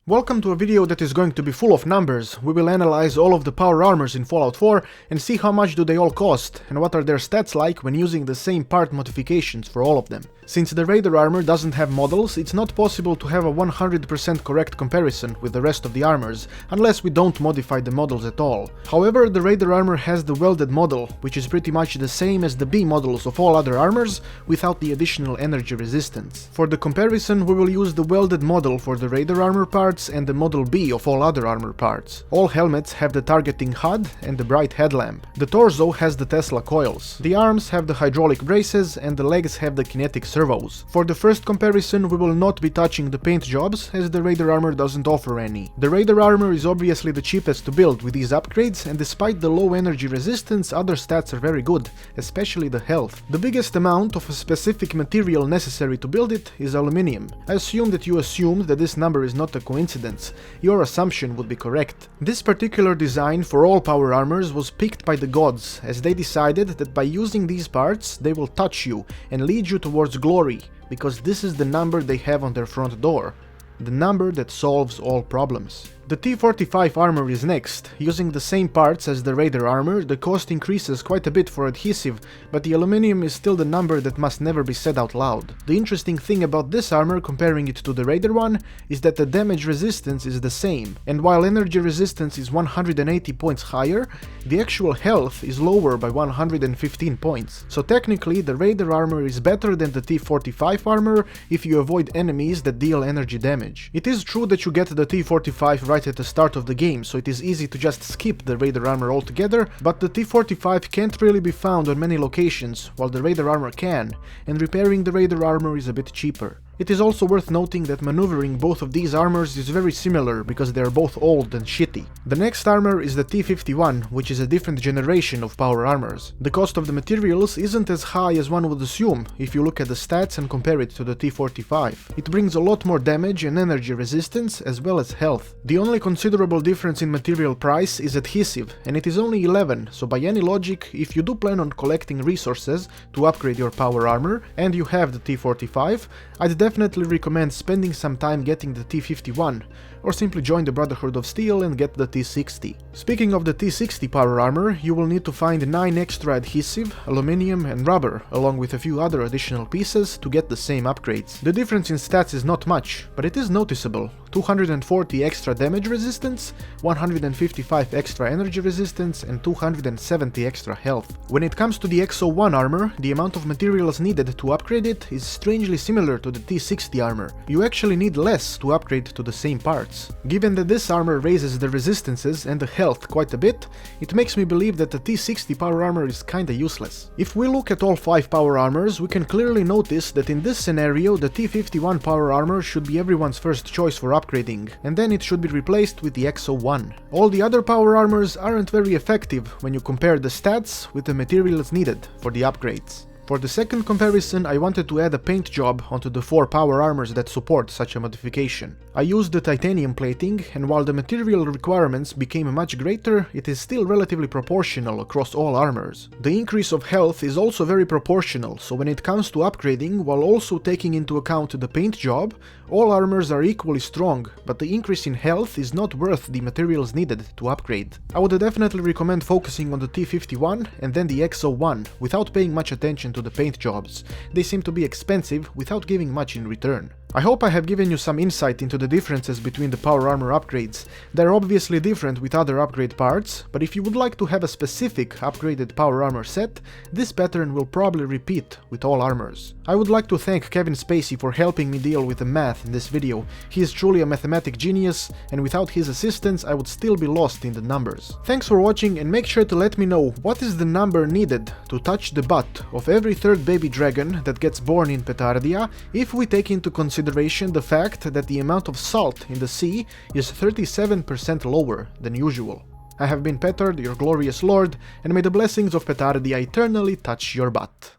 Welcome to a video that is going to be full of numbers. We will analyze all of the power armors in Fallout 4 and see how much do they all cost and what are their stats like when using the same part modifications for all of them. Since the Raider armor doesn't have models, it's not possible to have a 100% correct comparison with the rest of the armors, unless we don't modify the models at all. However, the Raider armor has the welded model, which is pretty much the same as the B models of all other armors, without the additional energy resistance. For the comparison, we will use the welded model for the Raider armor parts and the Model B of all other armor parts. All helmets have the targeting HUD and the bright headlamp. The torso has the Tesla coils. The arms have the hydraulic braces and the legs have the kinetic servos. For the first comparison, we will not be touching the paint jobs, as the Raider armor doesn't offer any. The Raider armor is obviously the cheapest to build with these upgrades, and despite the low energy resistance, other stats are very good, especially the health. The biggest amount of a specific material necessary to build it is aluminium. I assume that you assumed that this number is not a coincidence. Your assumption would be correct. This particular design for all power armors was picked by the gods, as they decided that by using these parts they will touch you and lead you towards glory, because this is the number they have on their front door. The number that solves all problems. The T45 armor is next. Using the same parts as the Raider armor, the cost increases quite a bit for adhesive, but the aluminum is still the number that must never be said out loud. The interesting thing about this armor, comparing it to the Raider one, is that the damage resistance is the same, and while energy resistance is 180 points higher, the actual health is lower by 115 points. So technically, the Raider armor is better than the T45 armor if you avoid enemies that deal energy damage. It is true that you get the T45 right at the start of the game, so it is easy to just skip the Raider armor altogether, but the T45 can't really be found on many locations, while the Raider armor can, and repairing the Raider armor is a bit cheaper. It is also worth noting that maneuvering both of these armors is very similar, because they are both old and shitty. The next armor is the T51, which is a different generation of power armors. The cost of the materials isn't as high as one would assume if you look at the stats and compare it to the T45. It brings a lot more damage and energy resistance, as well as health. The only considerable difference in material price is adhesive, and it is only 11, so by any logic, if you do plan on collecting resources to upgrade your power armor, and you have the T45, I'd definitely recommend spending some time getting the T51, or simply join the Brotherhood of Steel and get the T60. Speaking of the T60 power armor, you will need to find 9 extra adhesive, aluminium and rubber, along with a few other additional pieces to get the same upgrades. The difference in stats is not much, but it is noticeable. 240 extra damage resistance, 155 extra energy resistance and 270 extra health. When it comes to the XO1 armor, the amount of materials needed to upgrade it is strangely similar to the T60 armor. You actually need less to upgrade to the same parts. Given that this armor raises the resistances and the health quite a bit, it makes me believe that the T60 power armor is kinda useless. If we look at all 5 power armors, we can clearly notice that in this scenario the T51 power armor should be everyone's first choice for upgrading, and then it should be replaced with the XO1. All the other power armors aren't very effective when you compare the stats with the materials needed for the upgrades. For the second comparison, I wanted to add a paint job onto the 4 power armors that support such a modification. I used the titanium plating, and while the material requirements became much greater, it is still relatively proportional across all armors. The increase of health is also very proportional, so when it comes to upgrading, while also taking into account the paint job, all armors are equally strong, but the increase in health is not worth the materials needed to upgrade. I would definitely recommend focusing on the T51 and then the XO1, without paying much attention to the paint jobs. They seem to be expensive without giving much in return. I hope I have given you some insight into the differences between the power armor upgrades. They're obviously different with other upgrade parts, but if you would like to have a specific upgraded power armor set, this pattern will probably repeat with all armors. I would like to thank Kevin Spacey for helping me deal with the math in this video. He is truly a mathematic genius, and without his assistance I would still be lost in the numbers. Thanks for watching, and make sure to let me know what is the number needed to touch the butt of every third baby dragon that gets born in Petardia, if we take into consideration the fact that the amount of salt in the sea is 37% lower than usual. I have been Petard, your glorious lord, and may the blessings of Petardia eternally touch your butt.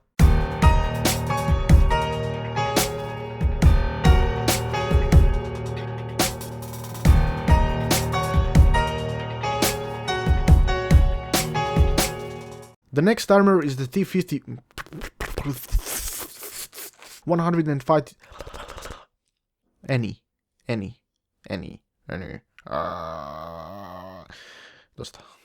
The next armor is the T50... 105... Any. Dosta.